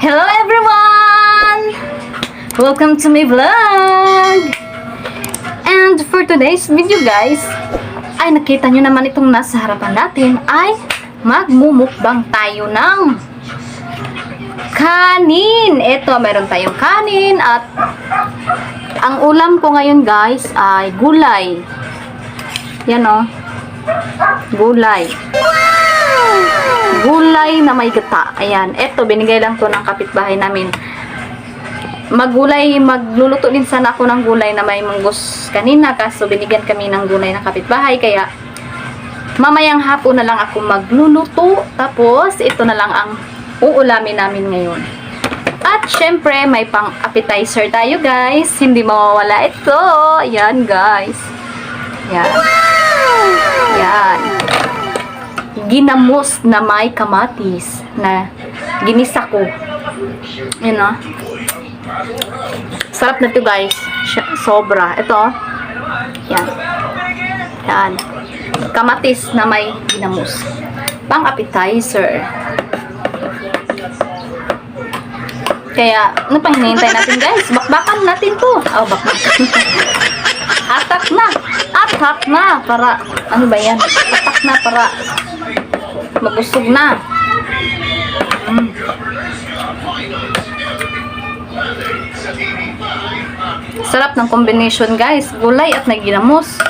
Hello everyone! Welcome to my vlog! And for today's video guys, ay nakita nyo naman itong nasa harapan natin ay magmumukbang tayo ng kanin. Ito, meron tayong kanin at ang ulam ko ngayon guys ay gulay. Yan o. Gulay. Gulay na may gata. Ayan. Ito, binigay lang to ng kapitbahay namin. Magluluto din sana ako ng gulay na may munggos kanina. Kaso binigyan kami ng gulay ng kapitbahay. Kaya, mamayang hapon na lang ako magluluto. Tapos, ito na lang ang uulamin namin ngayon. At, syempre, may pang appetizer tayo, guys. Hindi mawawala ito. Ayan, guys. Ayan. Ayan. Ginamos na may kamatis na ginisa ko. Yun o. Sarap na ito guys. Sobra. Ito. Yan. Yan. Kamatis na may ginamos. Pang appetizer. Kaya, ano pang hinihintay natin guys? Bakbakan natin to. Oh, bakbakan. Atak na. Atak na. Para, ano ba yan? Atak na para mabusog na. Sarap ng combination guys. Gulay at ginamos.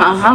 Aha.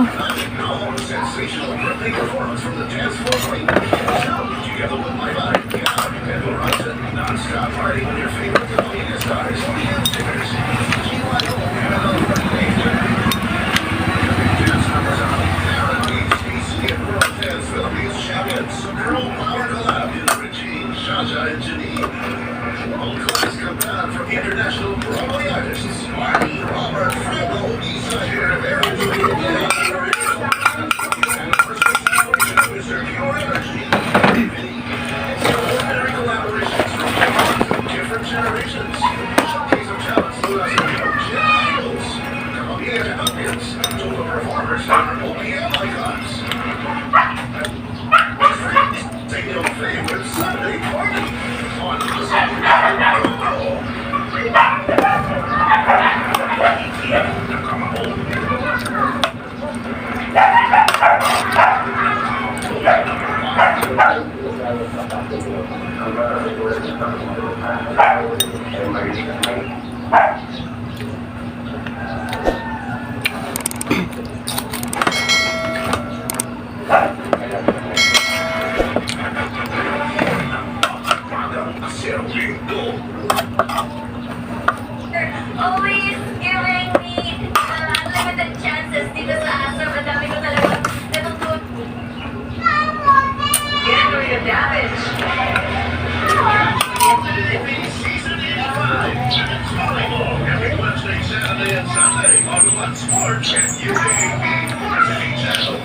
Always giving me unlimited chances dito sa ASA. Madami ko talaga natutunan. Get rid of damage. Season 85. Every Wednesday, Saturday, and Sunday on One Sports and UAB Varsity Channel.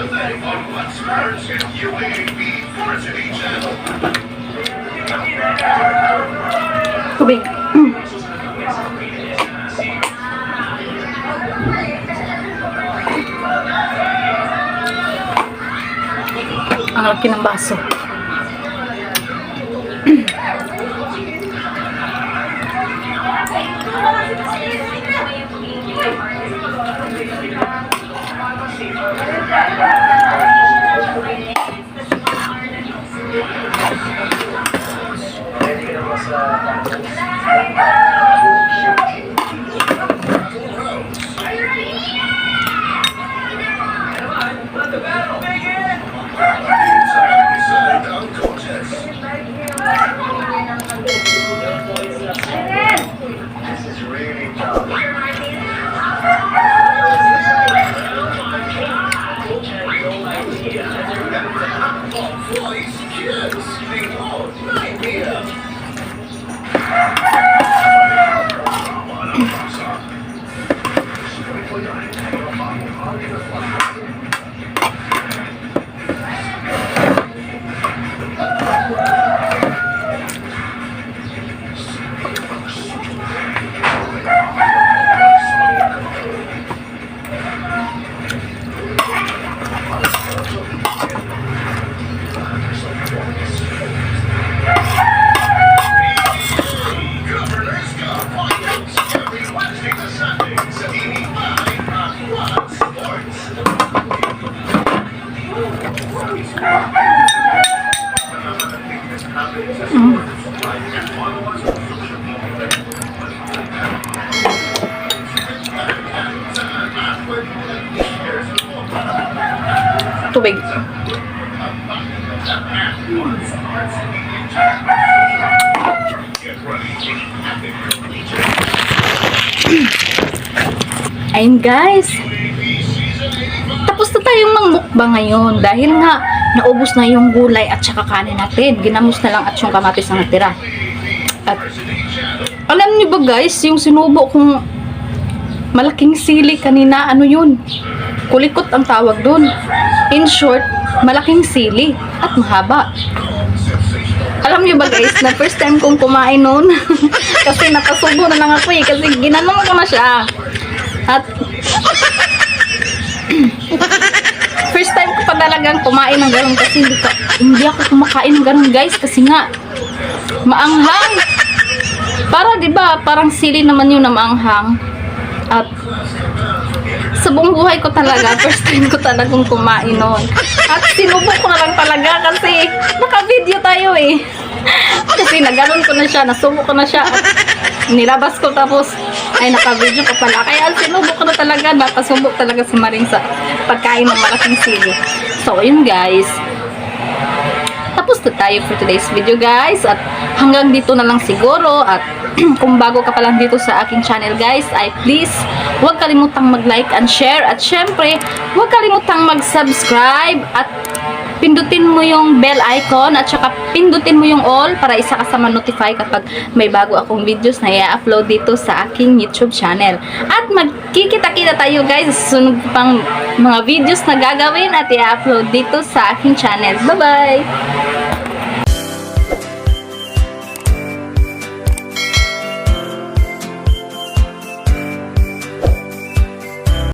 Sunday on One Sports and UAB Varsity Channel. Tubig. Ang laki ng baso. Side down coaches. This is really tough. Voice kids. Behold, idea. Governor's Cup finals every Wednesday to Sunday. Sa TV5 on One Sports. Tubig. Get ready for epic completion. Ayun guys. UAB Season 85. Tapos na tayong mangmukbang ngayon dahil nga naubos na yung gulay at saka kanin natin. Ginamos na lang at yung kamatis ang natira. At alam niyo ba guys, yung sinubo kong malaking sili kanina, ano yun? Kulikot ang tawag dun. In short, malaking sili at mahaba. Alam niyo ba guys, na first time kong kumain nun, kasi napasubo na lang ako eh, kasi ginanong ko na siya. At first time ko pa talagang kumain ng ganun kasi hindi ako kumakain ng ganun guys kasi nga maanghang. Para 'di ba, parang sili naman yun na maanghang. At sa buong buhay ko talaga, first time ko talagang kumain nun. At sinubok ko na lang talaga kasi naka-video tayo eh. Kasi naganon ko na siya, nasubok ko na siya. At nilabas ko tapos ay naka-video ko pala. Kaya sinubok ko na talaga, napasubok talaga si Maring sa pagkain ng malaking sili. So, yun guys. Tapos na tayo for today's video guys. At hanggang dito na lang siguro. At kung bago ka pa lang dito sa aking channel guys, ay please huwag kalimutang mag-like and share. At syempre, huwag kalimutang mag-subscribe. At pindutin mo yung bell icon. At saka pindutin mo yung all para isa ka sa ma-notify kapag may bago akong videos na i-upload dito sa aking YouTube channel. At magkikita-kita tayo guys sa sunod pang mga videos na gagawin at i-upload dito sa aking channel. Bye-bye!